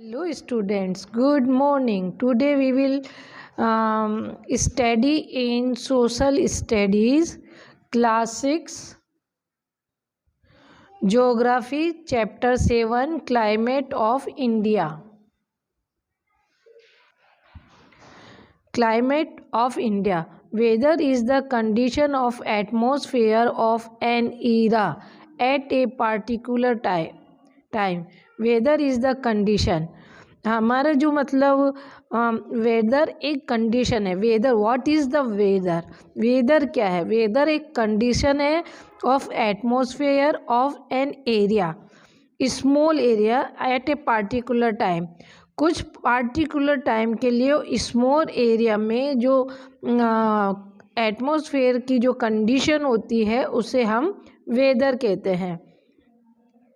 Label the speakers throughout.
Speaker 1: Hello students, good morning. Today we will study in social studies class 6 geography chapter 7 climate of India. Climate of India. Weather is the condition of atmosphere of an era at a particular time. Weather is the condition. हमारा जो मतलब weather एक condition है. Weather, what is the weather? Weather क्या है? Weather एक condition है of atmosphere of an area, small area at a particular time. कुछ पार्टिकुलर टाइम के लिए स्मॉल एरिया में जो एटमॉस्फेयर की जो कंडीशन होती है उसे हम वेदर कहते हैं.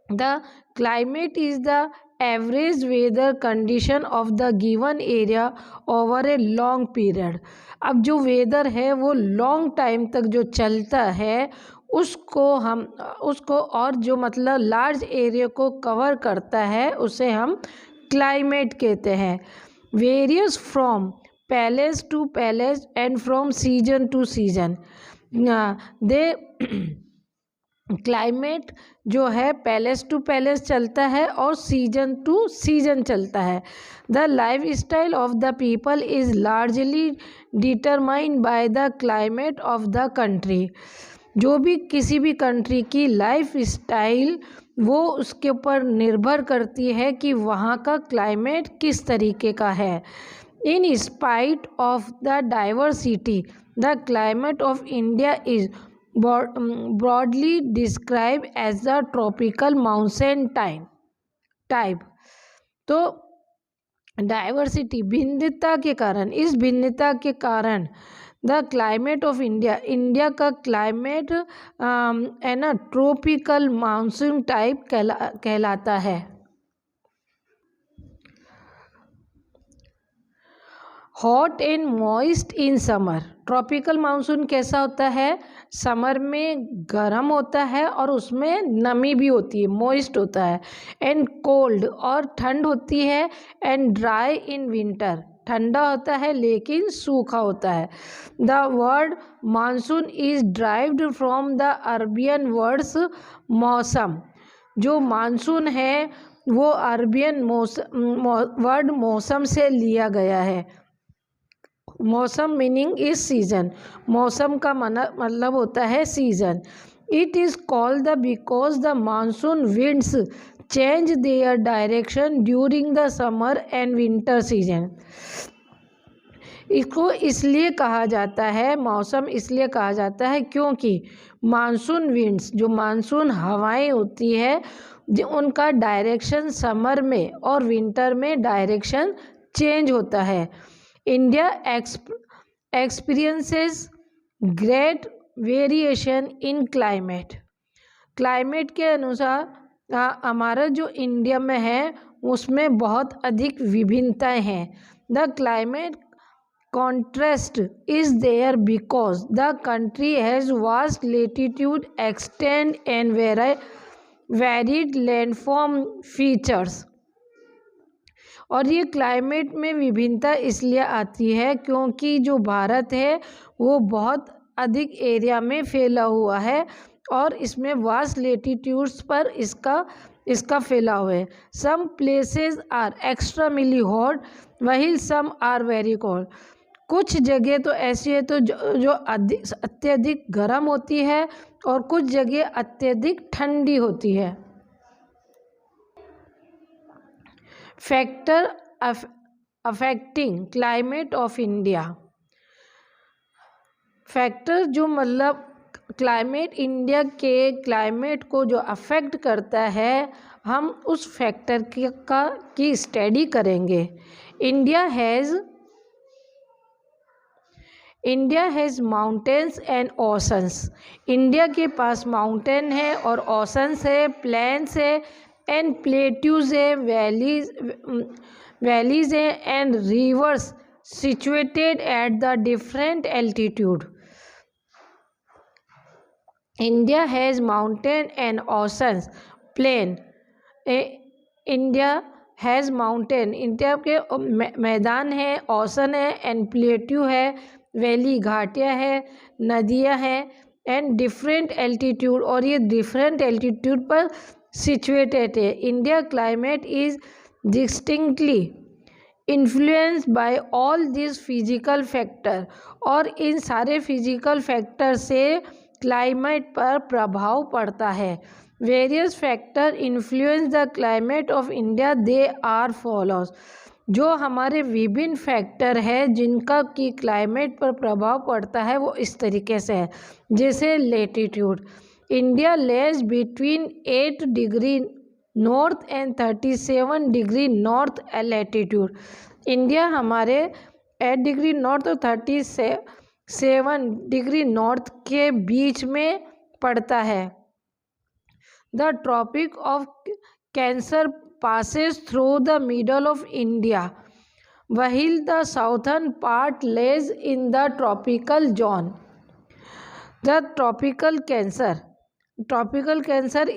Speaker 1: The climate is the average weather condition of the given area over a long period. अब जो वेदर है वो लॉन्ग टाइम तक जो चलता है उसको और जो मतलब लार्ज एरिया को कवर करता है उसे हम क्लाइमेट कहते हैं. Varies from place to place and from season to season. The climate जो है पैलेस टू पैलेस चलता है और सीजन टू सीजन चलता है. The life style of the people is largely determined by the climate of the country. जो भी किसी भी कंट्री की लाइफ स्टाइल वो उसके ऊपर निर्भर करती है कि वहाँ का क्लाइमेट किस तरीके का है. In spite of the diversity the climate of India is broadly described as the tropical mountain type. तो डाइवर्सिटी, भिन्नता के कारण, इस भिन्नता के कारण the climate of India, India का क्लाइमेट है ना ट्रॉपिकल मानसून टाइप कहलाता है. Hot and moist in summer. Tropical monsoon कैसा होता है? समर में गर्म होता है और उसमें नमी भी होती है, मॉइस्ट होता है. एंड कोल्ड, और ठंड होती है. एंड ड्राई इन विंटर, ठंडा होता है लेकिन सूखा होता है. The word monsoon is derived from the Arabian words मौसम. जो मानसून है वो अरबियन वर्ड मौसम से लिया गया है. मौसम मीनिंग इज सीजन. मौसम का मतलब होता है season. It is called the because the monsoon winds change their direction during the summer and winter season. इसको इसलिए कहा जाता है, मौसम इसलिए कहा जाता है क्योंकि मानसून विंड्स, जो मानसून हवाएं होती है, जो उनका डायरेक्शन समर में और विंटर में डायरेक्शन चेंज होता है. India experiences great variation in climate. Climate के अनुसार हमारा जो इंडिया में है उसमें बहुत अधिक विभिन्नताएं हैं. The climate contrast is there because the country has vast latitude extend and varied landform features. और ये क्लाइमेट में विभिन्नता इसलिए आती है क्योंकि जो भारत है वो बहुत अधिक एरिया में फैला हुआ है और इसमें वास्ट लेटीट्यूड्स पर इसका फैलाव है. Some places are extremely hot while some are very cold. कुछ जगह तो ऐसी है तो जो अत्यधिक गर्म होती है और कुछ जगह अत्यधिक ठंडी होती है. Factor affecting climate of India. Factor जो मतलब क्लाइमेट, इंडिया के क्लाइमेट को जो अफेक्ट करता है, हम उस फैक्टर की स्टडी करेंगे. India has mountains and oceans. India के पास माउंटेन है और ओशंस है, प्लेन्स है एंड प्लेट्यूज है, वैलीज है and rivers situated at the different altitude. India has mountain and oceans. Plain, India has mountain, India के मैदान है, ओशन है, एंड प्लेट्यू है, वैली घाटियाँ है, नदियाँ हैं, एंड डिफरेंट एल्टीट्यूड, और ये डिफरेंट एल्टीट्यूड पर सिचुएटेड है। India climate is distinctly influenced by all this physical factor, और इन सारे फिजिकल फैक्टर से क्लाइमेट पर प्रभाव पड़ता है। Various factor influence the climate of India, they are follows. जो हमारे विभिन्न फैक्टर है जिनका कि क्लाइमेट पर प्रभाव पड़ता है वो इस तरीके से है। जैसे latitude, India lies between 8 degree north and 37 degree north latitude. India हमारे 8 डिग्री नॉर्थ और 37 डिग्री नॉर्थ के बीच में पड़ता है। The Tropic of Cancer passes through the middle of India, while the southern part lays in the tropical zone. The tropical cancer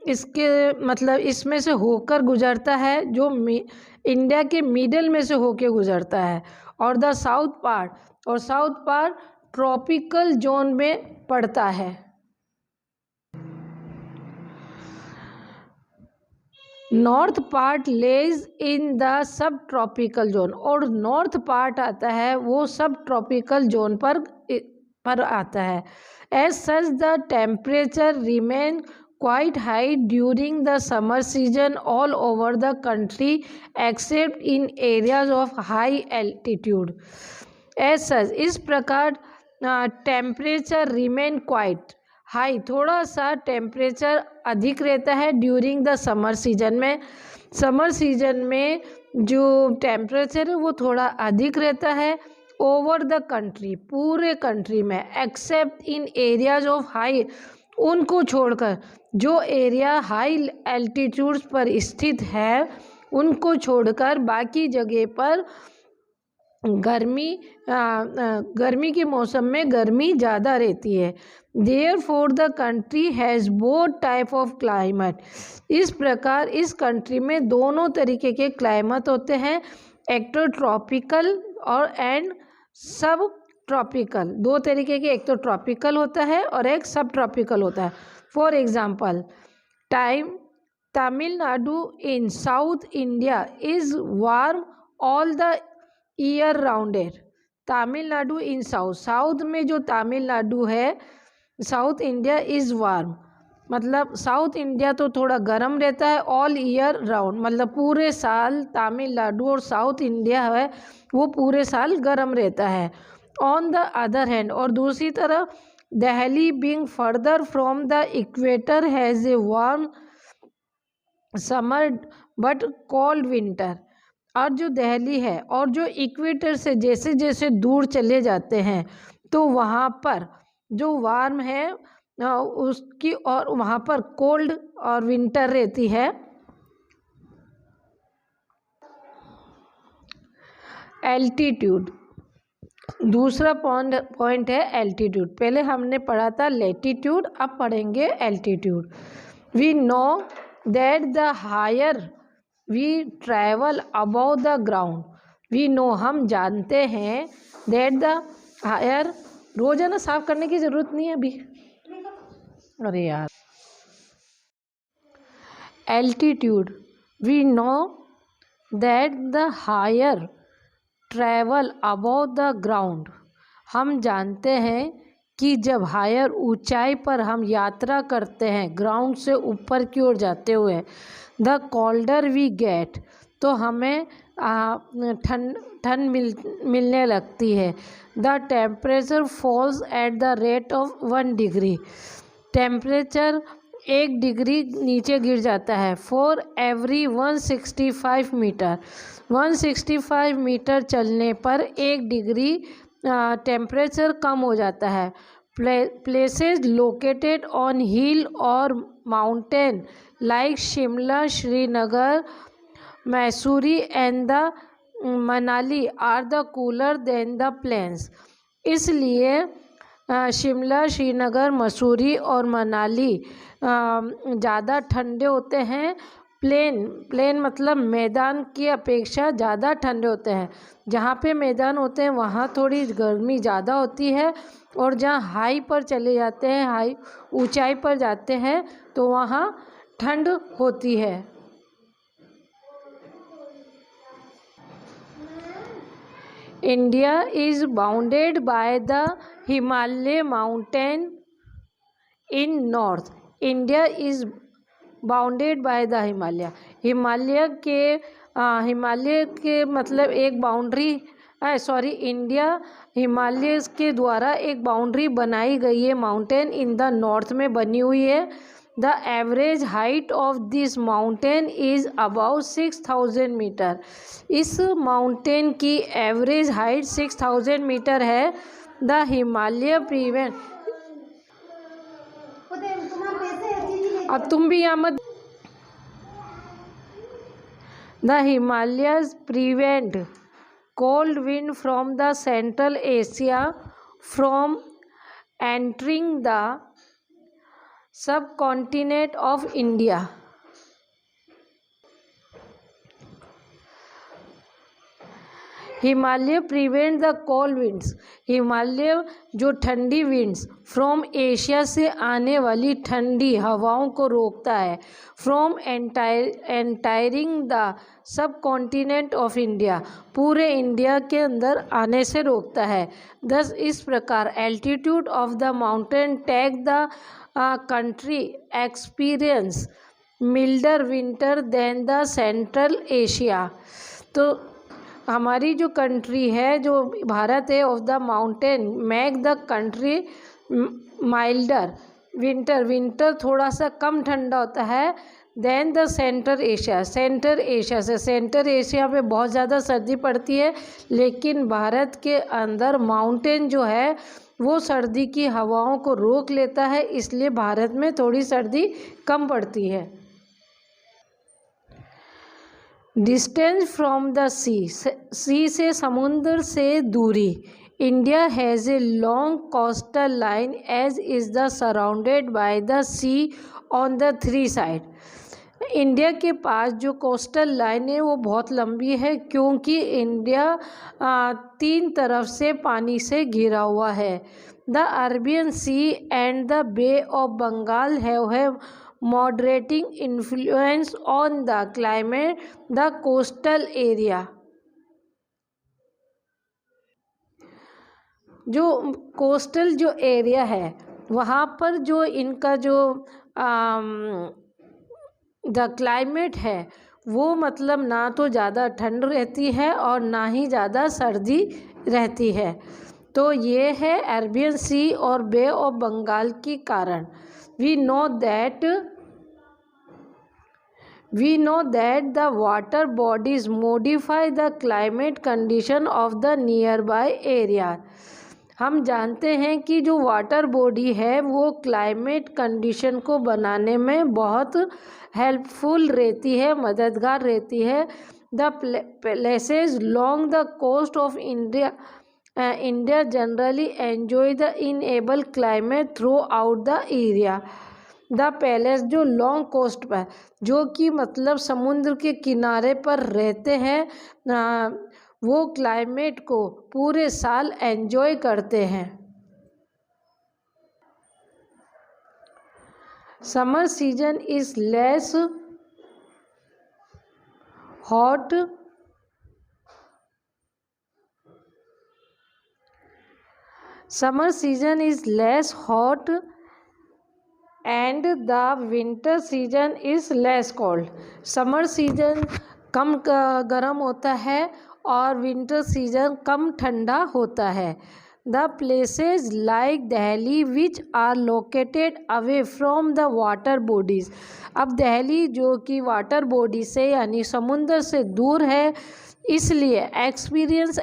Speaker 1: इसके मतलब इसमें से होकर गुजरता है, जो इंडिया के मिडल में से होकर गुजरता है, और the south part tropical zone में पड़ता है। North part lies in the subtropical zone, और नॉर्थ पार्ट आता है वो सब ट्रॉपिकल जोन पर आता है। As such the temperature remain quite high during the summer season all over the country except in areas of high altitude. As such, इस प्रकार temperature remain quite high, थोड़ा सा टेम्परेचर अधिक रहता है ड्यूरिंग द समर सीजन में। Summer season में जो टेम्परेचर है वो थोड़ा अधिक रहता है ओवर द कंट्री, पूरे कंट्री में, accept in areas of high, उनको छोड़कर, जो एरिया हाई एल्टीट्यूड्स पर स्थित है उनको छोड़कर बाकी जगह पर गर्मी के मौसम में गर्मी ज़्यादा रहती है। Therefore the country has both type of climate, इस प्रकार इस कंट्री में दोनों तरीके के क्लाइमेट होते हैं, एक्टोट्रॉपिकल और एंड सब ट्रॉपिकल। दो तरीके के, एक तो ट्रॉपिकल होता है और एक सब ट्रॉपिकल होता है। For example, Tamil Nadu in south India is warm all the year rounded. Tamil Nadu in south में जो तमिलनाडु है, साउथ इंडिया इज़ वार्म, मतलब साउथ इंडिया तो थोड़ा गर्म रहता है ऑल ईयर राउंड, मतलब पूरे साल तमिलनाडु और साउथ इंडिया है वो पूरे साल गर्म रहता है। ऑन द अदर हैंड, और दूसरी तरफ Delhi being further from the equator has a warm summer but cold winter. और जो दिल्ली है और जो इक्वेटर से जैसे जैसे दूर चले जाते हैं तो वहाँ पर जो वार्म है उसकी, और वहाँ पर कोल्ड और विंटर रहती है। एल्टीट्यूड, दूसरा पॉइंट है एल्टीट्यूड। पहले हमने पढ़ा था लैटीट्यूड, अब पढ़ेंगे altitude. We know that the higher we travel above the ground, we know, हम जानते हैं, दैट द हायर, रोजाना साफ करने की जरूरत नहीं है अभी, अरे यार। Altitude, we know that the higher travel above the ground, हम जानते हैं कि जब हायर ऊंचाई पर हम यात्रा करते हैं, ग्राउंड से ऊपर की ओर जाते हुए, द कोल्डर वी गेट, तो हमें ठंड मिलने लगती है। The temperature falls at the rate of 1 degree, temperature 1 degree नीचे गिर जाता है। फॉर एवरी 165 मीटर, 165 मीटर चलने पर 1 डिग्री टेम्परेचर कम हो जाता है। प्लेसेस लोकेटेड ऑन हिल और mountain like Shimla, Srinagar, Mussoorie and the Manali are the cooler than the plains, इसलिए शिमला, श्रीनगर, मसूरी और मनाली ज़्यादा ठंडे होते हैं प्लेन मतलब मैदान की अपेक्षा ज़्यादा ठंडे होते हैं। जहाँ पे मैदान होते हैं वहाँ थोड़ी गर्मी ज़्यादा होती है, और जहाँ हाई पर चले जाते हैं, हाई ऊंचाई पर जाते हैं, तो वहाँ ठंड होती है। India is bounded by the Himalaya mountain in north. India is bounded by the Himalaya के मतलब एक बाउंड्री इंडिया हिमालय के द्वारा एक बाउंड्री बनाई गई है, माउंटेन इन द नॉर्थ में बनी हुई है। The average height of this mountain is about 6000 metre. इस माउंटेन की एवरेज हाइट 6000 मीटर है। द हिमालय प्रिवेंट, अब तुम भी यहाँ मत। The Himalayas prevent cold wind from the Central Asia from entering the subcontinent of India. Himalaya prevent the cold winds. Himalaya जो ठंडी विंड्स फ्रॉम एशिया से आने वाली ठंडी हवाओं को रोकता है। From entering the subcontinent of India, पूरे इंडिया के अंदर आने से रोकता है। दस इस प्रकार altitude of the mountain take the country experience milder winter than the central Asia. तो हमारी जो कंट्री है, जो भारत है, of the mountain make the country milder winter थोड़ा सा कम ठंडा होता है देन द सेंट्रल एशिया में बहुत ज़्यादा सर्दी पड़ती है, लेकिन भारत के अंदर माउंटेन जो है वो सर्दी की हवाओं को रोक लेता है, इसलिए भारत में थोड़ी सर्दी कम पड़ती है। डिस्टेंस फ्रॉम द सी से समुद्र से दूरी। India has a long coastal line as is the surrounded by the sea on the 3 side. India के पास जो कोस्टल लाइन है वो बहुत लंबी है, क्योंकि इंडिया 3 तरफ से पानी से घिरा हुआ है। The Arabian sea and the bay of Bengal have moderating influence on the climate the coastal area। जो कोस्टल जो एरिया है वहाँ पर जो इनका जो द क्लाइमेट है वो मतलब ना तो ज़्यादा ठंड रहती है और ना ही ज़्यादा सर्दी रहती है। तो ये है अरबियन सी और बे ऑफ बंगाल के कारण। We know that the water bodies modify the climate condition of the nearby area। हम जानते हैं कि जो वाटर बॉडी है वो क्लाइमेट कंडीशन को बनाने में बहुत हेल्पफुल रहती है, मददगार रहती है। The places long the coast of India generally enjoy the enable climate throughout the area. The palace जो लॉन्ग कोस्ट पर, जो कि मतलब समुद्र के किनारे पर रहते हैं, वो क्लाइमेट को पूरे साल एंजॉय करते हैं। Summer season is less hot and the winter season is less cold. Summer season कम गर्म होता है और विंटर सीजन कम ठंडा होता है। The places like Delhi which are located away from the water bodies. अब दिल्ली जो कि वाटर बॉडी से यानी समुद्र से दूर है, इसलिए एक्सपीरियंस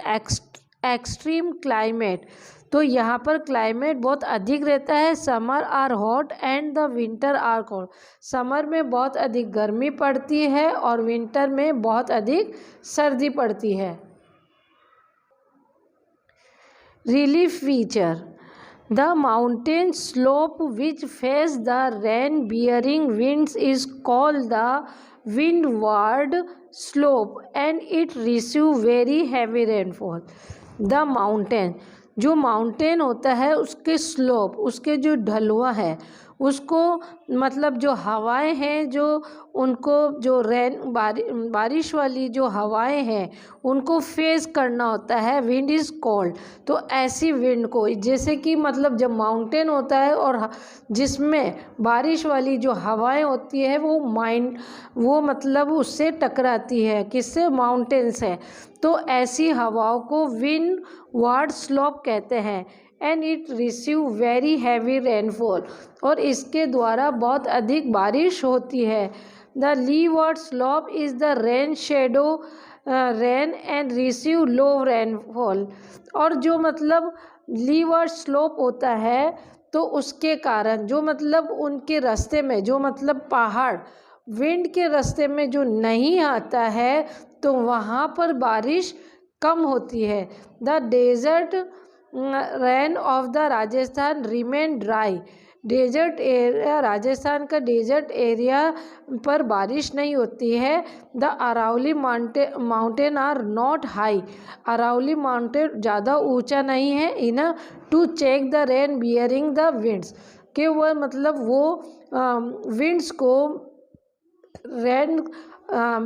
Speaker 1: एक्सट्रीम क्लाइमेट। तो यहाँ पर क्लाइमेट बहुत अधिक रहता है। Summer are hot and the winter are cold. Summer में बहुत अधिक गर्मी पड़ती है और विंटर में बहुत अधिक सर्दी पड़ती है। Relief feature. The mountain slope which face the rain bearing winds is called the windward slope and it receive very heavy rainfall. The mountain, जो माउंटेन होता है उसके स्लोप, उसके जो ढलुआ है उसको मतलब जो हवाएं हैं जो उनको जो बारिश वाली जो हवाएं हैं उनको फेस करना होता है. Wind is cold. तो ऐसी विंड को जैसे कि मतलब जब माउंटेन होता है और जिसमें बारिश वाली जो हवाएं होती है वो मतलब उससे टकराती है, किससे? माउंटेन से. तो ऐसी हवाओं को विंड वार्ड स्लोप कहते हैं. And it receive very heavy rainfall, और इसके द्वारा बहुत अधिक बारिश होती है. The leeward slope is the rain shadow rain and receive low rainfall. और जो मतलब लीवर्ड स्लोप होता है तो उसके कारण जो मतलब उनके रास्ते में जो मतलब पहाड़ विंड के रास्ते में जो नहीं आता है तो वहाँ पर बारिश कम होती है. The desert rain of the Rajasthan remain dry. Desert area, Rajasthan का डेजर्ट एरिया पर बारिश नहीं होती है. The Aravalli mountain are not high. Aravalli mountain ज़्यादा ऊंचा नहीं है. In to check the rain bearing the winds, कि वह मतलब वो विंड्स को रेन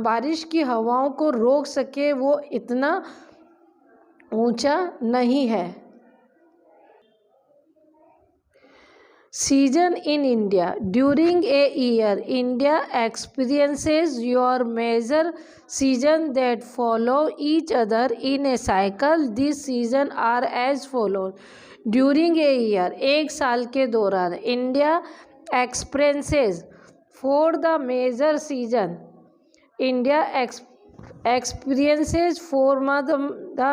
Speaker 1: बारिश की हवाओं को रोक सके, वो इतना ऊंचा नहीं है. Season in India. During a year, India experiences your major season that follow each other in a cycle. These seasons are as follows. During a year, एक साल के दौरान India experiences for the major season. India experiences the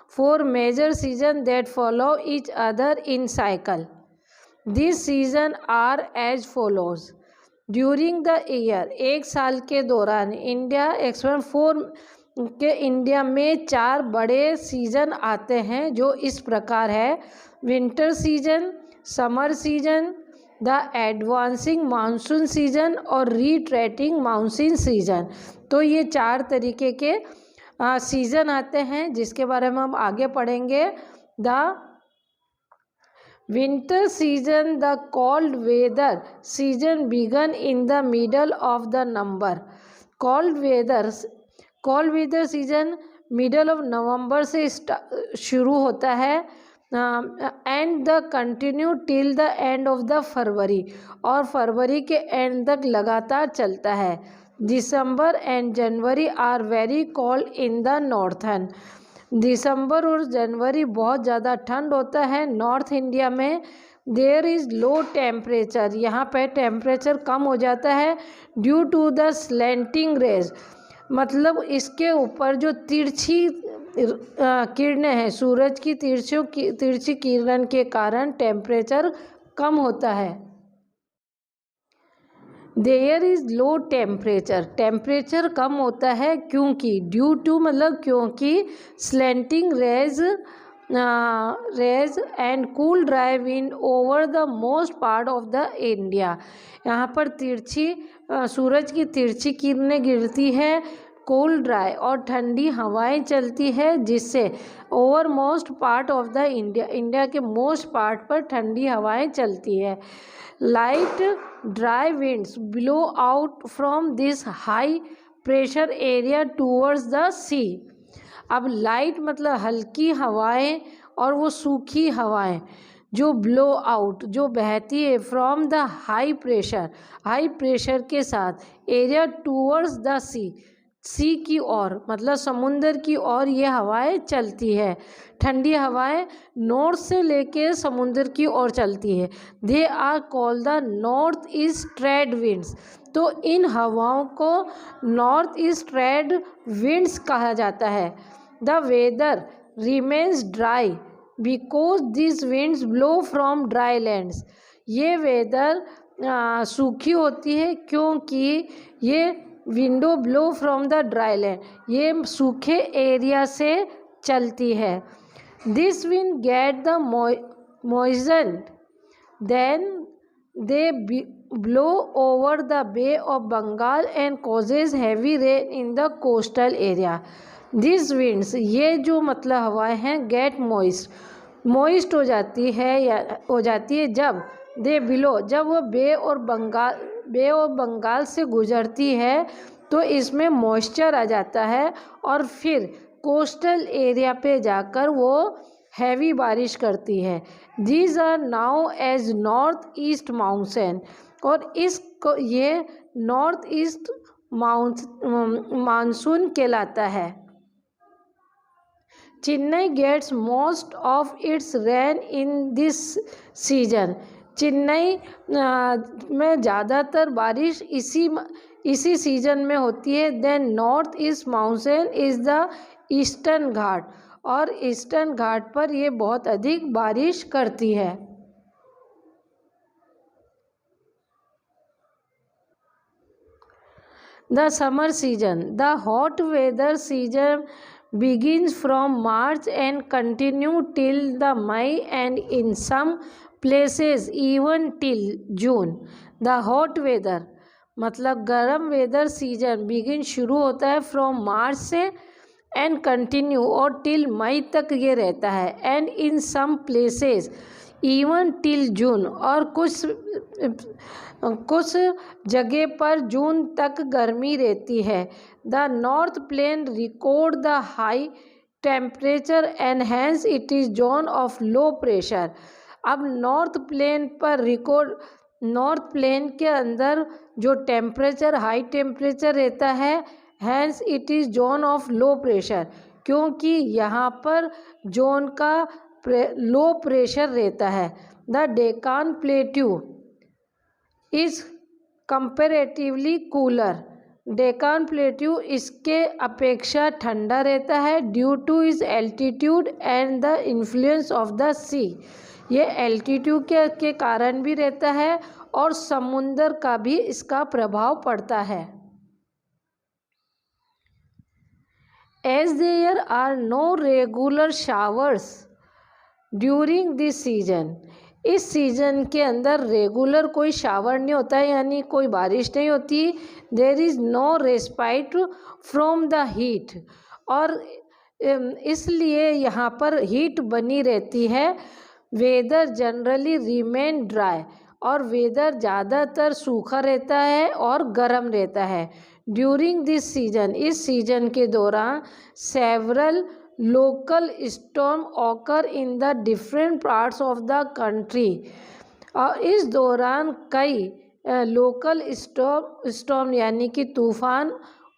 Speaker 1: four major seasons that follow each other in cycle. These seasons are as follows. During the year, एक साल के दौरान India experience four के India में 4 बड़े सीजन आते हैं जो इस प्रकार है. Winter season, summer season, the advancing monsoon season और रिट्रेटिंग मानसून सीजन. तो ये 4 तरीके के सीजन आते हैं जिसके बारे में हम आगे पढ़ेंगे. The winter season, the cold weather season begin in the middle of the November. cold weather season middle of November से शुरू होता है and the continue till the end of the February, और फरवरी के एंड तक लगातार चलता है. December and January are very cold in the northern. दिसंबर और जनवरी बहुत ज़्यादा ठंड होता है नॉर्थ इंडिया में. देयर इज़ लो टेम्परेचर, यहाँ पे टेम्परेचर कम हो जाता है. Due to the slanting rays, मतलब इसके ऊपर जो तिरछी किरणें हैं, सूरज की तिरछी किरण के कारण टेम्परेचर कम होता है. There is low temperature, temperature कम होता है क्योंकि ड्यू टू मतलब क्योंकि slanting rays and cool dry wind over the most part of the India. यहाँ पर सूरज की तिरछी किरणें गिरती है, कूल ड्राई और ठंडी हवाएं चलती है जिससे over most part of the India के मोस्ट पार्ट पर ठंडी हवाएं चलती है. Light dry winds blow out from this high pressure area towards the sea. अब लाइट मतलब हल्की हवाएं और वो सूखी हवाएं जो ब्लो आउट जो बहती है फ्रॉम द हाई प्रेशर के साथ एरिया टूवर्ड्स द सी की ओर मतलब समुंदर की ओर ये हवाएं चलती है. ठंडी हवाएं नॉर्थ से लेके समुंदर की ओर चलती है. They are called the north east trade winds. तो इन हवाओं को नॉर्थ ईस्ट ट्रेड विंड्स कहा जाता है. The weather remains dry because this winds blow from dry lands. ये वेदर सूखी होती है क्योंकि ये window blow from the dry land, ये सूखे एरिया से चलती है. This wind get the moisture then they blow over the Bay of Bengal and causes heavy rain in the coastal area. These winds, ये जो मतलब हवाएं हैं, get moist हो जाती है या हो जाती है जब दे बिलो, जब वो बे और बंगाल से गुजरती है तो इसमें मॉइस्चर आ जाता है और फिर कोस्टल एरिया पे जाकर वो हैवी बारिश करती है. These are known as north east monsoon, और इसको ये नॉर्थ ईस्ट मानसून कहलाता है. Chennai gets most of its rain in this season. Chennai में ज़्यादातर बारिश इसी सीजन में होती है. Then north east monsoon is the eastern Ghat, और ईस्टर्न घाट पर ये बहुत अधिक बारिश करती है. The summer season. The hot weather season begins from March and continue till the May and in some places even till June. The hot weather मतलब गर्म वेदर सीजन बिगिन शुरू होता है फ्रॉम मार्च से एंड कंटिन्यू और till May तक ये रहता है. And in some places even till June, और कुछ जगह पर जून तक गर्मी रहती है. The north plain record the high temperature and hence it is zone of low pressure. अब नॉर्थ प्लेन के अंदर जो टेम्परेचर हाई टेम्परेचर रहता है, hence it is zone of low pressure, क्योंकि यहाँ पर जोन का लो प्रेशर रहता है. The Deccan plateau is comparatively cooler. Deccan plateau इसके अपेक्षा ठंडा रहता है due to its altitude and the influence of the sea. ये एल्टीट्यूड के कारण भी रहता है और समुंदर का भी इसका प्रभाव पड़ता है. As there are no regular showers during this season. इस सीज़न के अंदर रेगुलर कोई शावर नहीं होता है, यानी कोई बारिश नहीं होती. There is no respite from the heat, और इसलिए यहाँ पर हीट बनी रहती है. वेदर जनरली रिमेन ड्राई, और वेदर ज़्यादातर सूखा रहता है और गर्म रहता है. ड्यूरिंग दिस सीजन, इस सीजन के दौरान several local storm occur in the different parts of the country. और इस दौरान कई लोकल स्टॉर्म यानी कि तूफ़ान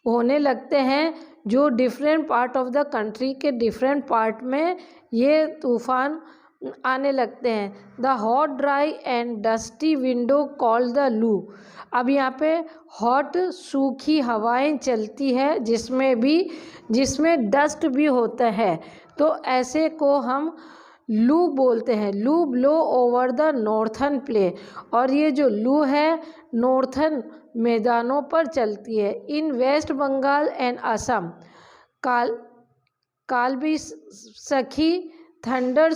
Speaker 1: होने लगते हैं, जो different part of the country के डिफरेंट पार्ट में ये तूफ़ान आने लगते हैं. The hot dry and dusty window called the लू. अब यहाँ पे हॉट सूखी हवाएं चलती है जिसमें डस्ट भी होता है, तो ऐसे को हम लू बोलते हैं. Loo blow over the northern plain, और ये जो लू है नॉर्थन मैदानों पर चलती है. इन वेस्ट बंगाल एंड असम कालबी सखी थंडर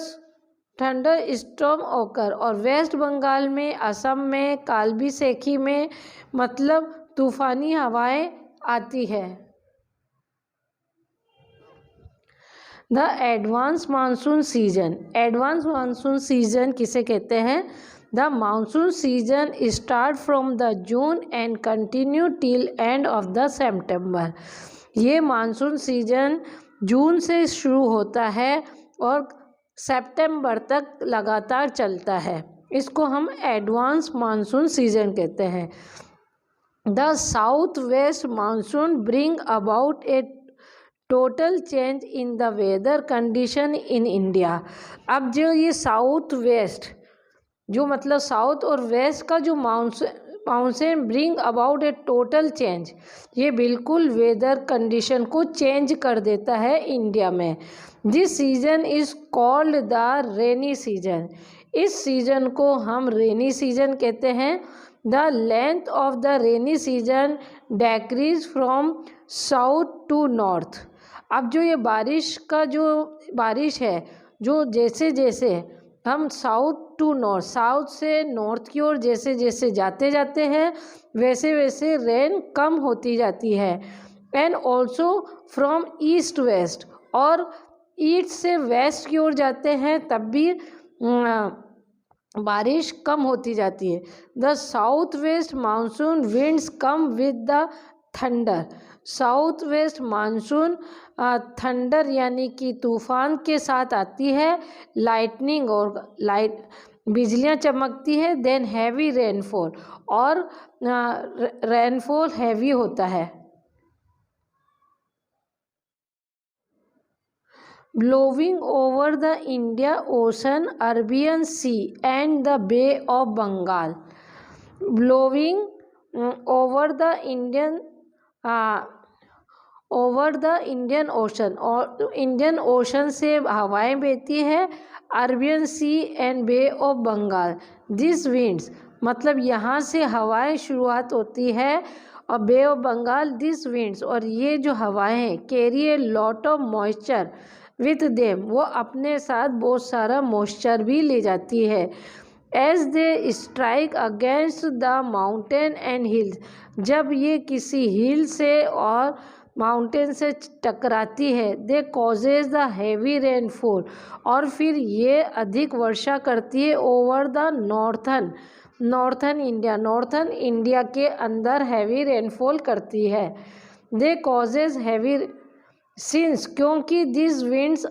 Speaker 1: स्टॉर्म ऑकर, और वेस्ट बंगाल में, असम में, कालबी सखी में मतलब तूफ़ानी हवाएं आती है. The advance monsoon season. Advance monsoon season किसे कहते हैं? The monsoon season start from the June and continue till end of the September. ये मानसून सीजन जून से शुरू होता है और सितंबर तक लगातार चलता है. इसको हम एडवांस मानसून सीजन कहते हैं. The south west monsoon bring about a total change in the weather condition in India. अब जो ये साउथ वेस्ट, जो मतलब साउथ और वेस्ट का जो monsoon bring about a total change, ये बिल्कुल वेदर कंडीशन को चेंज कर देता है इंडिया में. This season is called the rainy season. इस सीजन को हम रेनी सीजन कहते हैं. The length of the rainy season decrease from south to north. अब जो ये बारिश है, जो जैसे जैसे हम साउथ टू नॉर्थ, साउथ से नॉर्थ की ओर जैसे जैसे जाते हैं वैसे वैसे रेन कम होती जाती है। And also from east west, और ईस्ट से वेस्ट की ओर जाते हैं तब भी बारिश कम होती जाती है। The south west monsoon winds come with the thunder, south west monsoon thunder यानी कि तूफान के साथ आती है, लाइटनिंग और बिजलियाँ चमकती है, देन हैवी रेनफॉल, और रेनफॉल हैवी होता है। Blowing over the India ocean, Arabian sea and the bay of Bengal. Blowing over the Indian ocean, और इंडियन ओशन से हवाएं बहती है, Arabian sea and bay of Bengal. This winds, मतलब यहाँ से हवाएं शुरुआत होती है, और bay of Bengal, this winds, और ये जो हवाएं हैं, carry a lot of moisture with them, वो अपने साथ बहुत सारा मॉइस्चर भी ले जाती है। As they strike against the mountain and hills, जब ये किसी हिल से और माउंटेन से टकराती है, दे कॉजेज द हैवी रेनफॉल, और फिर ये अधिक वर्षा करती है ओवर द नॉर्थन इंडिया के अंदर हैवी रेनफॉल करती है। दे कॉजेज हैवी सिंस, क्योंकि this winds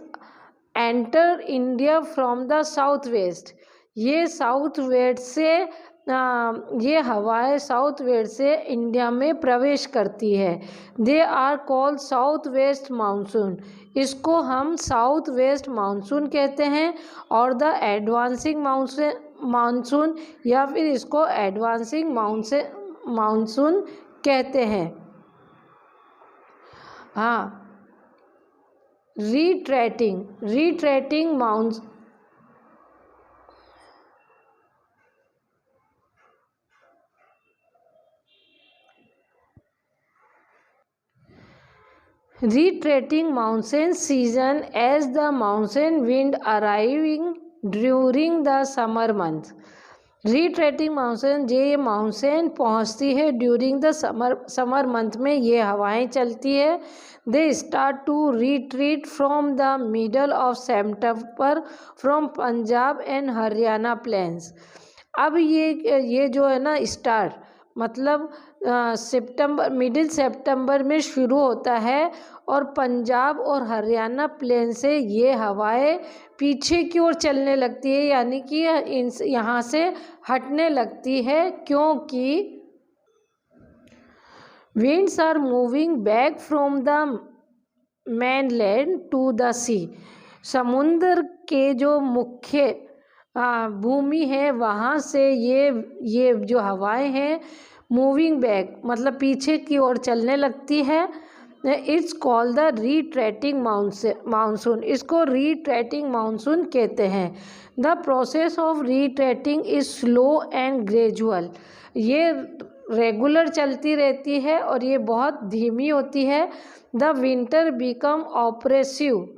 Speaker 1: enter India from the south waste, ये साउथ वेस्ट से ये हवाएं साउथ वेस्ट से इंडिया में प्रवेश करती है। They are called south west monsoon, इसको हम साउथ वेस्ट मानसून कहते हैं, और द एडवांसिंग मानसून या फिर इसको एडवांसिंग मानसून कहते हैं। हाँ, retreating mount retreating monsoon season as the monsoon wind arriving during the summer month। Retreating monsoon, ये मानसून पहुंचती है ड्यूरिंग द समर मंथ में, ये हवाएं चलती है। They start to retreat from the middle of September from Punjab and Haryana plains. अब ये जो है ना स्टार्ट, मतलब मिडिल सितंबर में शुरू होता है, और पंजाब और हरियाणा प्लेन से ये हवाएं पीछे की ओर चलने लगती है, यानी कि यहाँ से हटने लगती है, क्योंकि winds are moving back from the mainland to the sea। समुद्र के जो मुख्य भूमि है वहाँ से ये जो हवाएं हैं मूविंग बैक, मतलब पीछे की ओर चलने लगती है। It's called the retreating monsoon, इसको रिट्रेटिंग मानसून कहते हैं। The process of retreating is slow and gradual, ये रेगुलर चलती रहती है और ये बहुत धीमी होती है। The winter become oppressive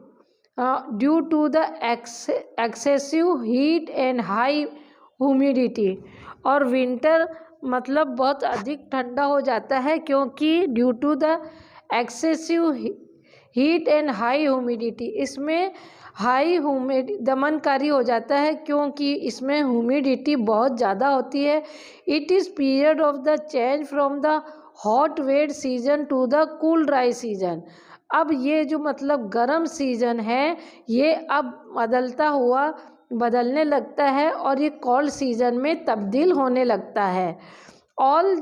Speaker 1: due to the excessive heat and high humidity, और विंटर मतलब बहुत अधिक ठंडा हो जाता है, क्योंकि due to the excessive heat and high humidity, इसमें हाई दमनकारी हो जाता है, क्योंकि इसमें ह्यूमिडिटी बहुत ज़्यादा होती है। It is period of the change from the hot wet season two the cool dry season. अब ये जो मतलब गर्म सीजन है, ये अब बदलने लगता है और ये कोल्ड सीजन में तब्दील होने लगता है। All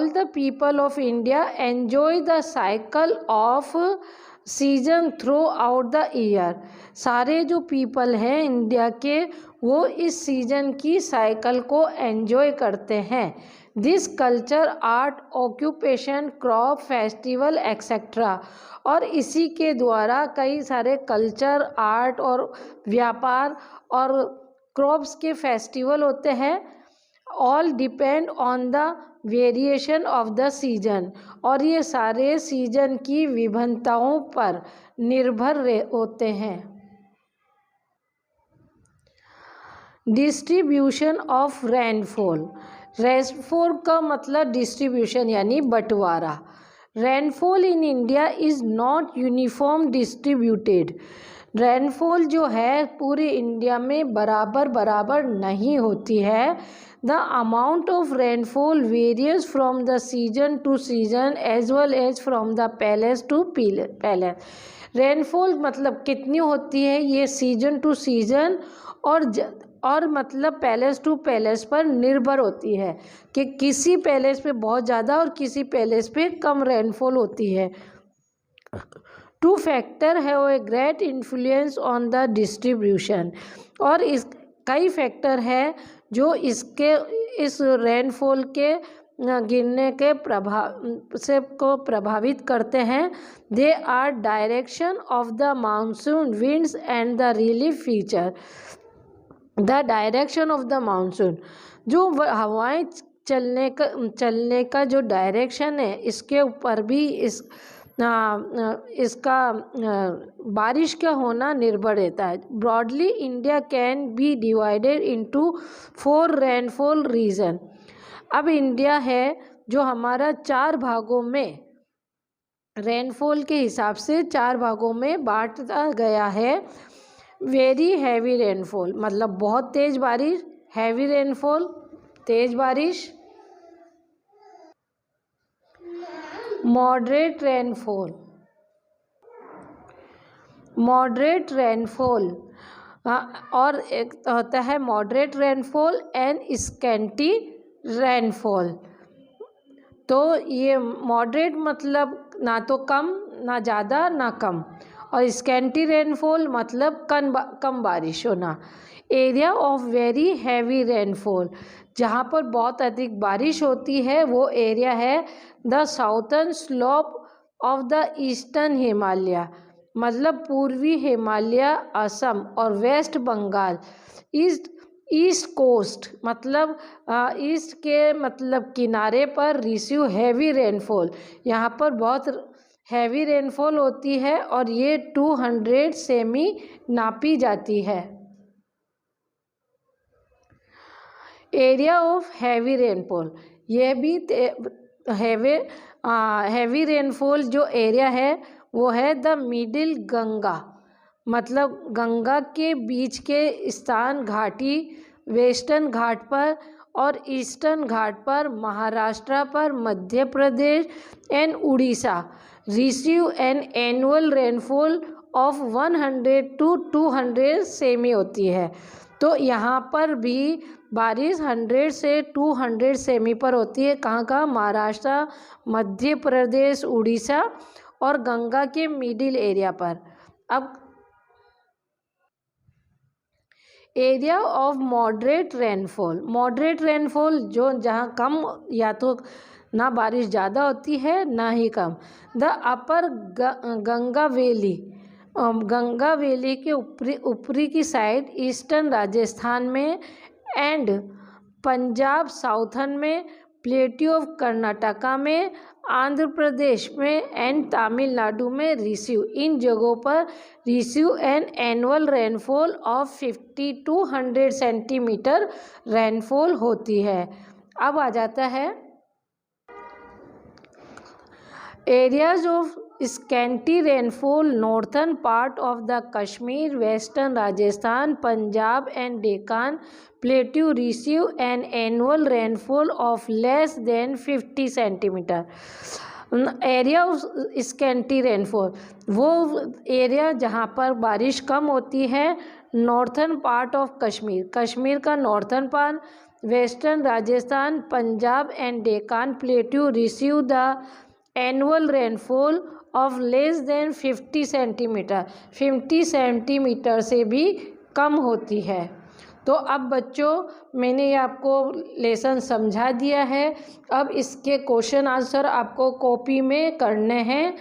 Speaker 1: the people of India enjoy the cycle off season through out the year, सारे जो पीपल हैं इंडिया के, वो इस सीजन की साइकिल को एन्जॉय करते हैं। This culture, art, occupation, crop, festival etcetera, और इसी के द्वारा कई सारे कल्चर, आर्ट और व्यापार और क्रॉप्स के फेस्टिवल होते हैं। All depend on the variation of the season, और ये सारे सीजन की विभिन्नताओं पर निर्भर होते हैं। Distribution of rainfall. रेनफॉल का मतलब डिस्ट्रीब्यूशन यानी बंटवारा। Rainfall in India is not uniform distributed. Rainfall जो है पूरे इंडिया में बराबर नहीं होती है। The amount of rainfall varies from the season to season as well as from the palace to palace. Rainfall मतलब कितनी होती है ये सीजन टू सीजन और मतलब पैलेस टू पैलेस पर निर्भर होती है कि किसी पैलेस पे बहुत ज़्यादा और किसी पैलेस पे कम रेनफॉल होती है। Two factor have a great influence on the distribution. और इस कई फैक्टर है जो इस रेनफॉल के गिरने के प्रभावित करते हैं। They are direction of the monsoon winds and the relief feature. The direction of the monsoon, जो हवाएं चलने का जो डायरेक्शन है इसके ऊपर भी इसका बारिश का होना निर्भर रहता है। Broadly India can be divided into 4 rainfall reason. अब इंडिया है जो हमारा 4 भागों में रेनफॉल के हिसाब से 4 भागों में बांटा गया है। वेरी हैवी रेनफॉल मतलब बहुत तेज़ बारिश, हैवी रेनफॉल तेज़ बारिश, मॉडरेट रेनफॉल और एक होता है moderate rainfall and scanty rainfall. तो ये मॉडरेट मतलब ना तो कम ना ज़्यादा ना कम, और स्कैंटी रेनफॉल मतलब कम बारिश होना। Area of very heavy rainfall, जहाँ पर बहुत अधिक बारिश होती है वो एरिया है the southern slope of the eastern Himalaya, मतलब पूर्वी हिमालय, असम और वेस्ट बंगाल। ईस्ट कोस्ट मतलब ईस्ट के मतलब किनारे पर रिसीव हैवी रेनफॉल, यहाँ पर बहुत हैवी रेनफॉल होती है और ये 200 सेमी नापी जाती है। एरिया ऑफ हैवी रेनफॉल, यह भी हैवी रेनफॉल जो एरिया है वो है द मिडिल गंगा, मतलब गंगा के बीच के स्थान घाटी, वेस्टर्न घाट पर और ईस्टर्न घाट पर, महाराष्ट्र पर, Madhya Pradesh and Orissa receive an annual rainfall of 100 to 200 सेमी होती है। तो यहाँ पर भी बारिश 100 से 200 सेमी पर होती है। कहाँ महाराष्ट्र, मध्य प्रदेश, उड़ीसा और गंगा के मिडिल एरिया पर। अब एरिया ऑफ मॉडरेट रेनफॉल जो जहाँ कम या तो ना बारिश ज़्यादा होती है ना ही कम। द अपर गंगा वैली के ऊपरी की साइड ईस्टर्न राजस्थान में एंड पंजाब साउथर्न में, प्लेट्यू ऑफ कर्नाटका में, आंध्र प्रदेश में एंड तमिलनाडु में रिसीव, इन जगहों पर receive an annual rainfall of 50 to 100 centimetre rainfall होती है। अब आ जाता है areas of scanty rainfall. Northern part of the Kashmir, western Rajasthan, Punjab and Deccan plateau receive an annual rainfall of less than 50 centimetre. Area of scanty rainfall वो area जहाँ पर बारिश कम होती है। नॉर्थर्न पार्ट ऑफ कश्मीर का northern part, western Rajasthan, Punjab and Deccan plateau receive the annual rainfall of less than 50 centimetre, 50 centimetre से भी कम होती है। तो अब बच्चों मैंने ये आपको लेसन समझा दिया है। अब इसके क्वेश्चन आंसर आपको कॉपी में करने हैं।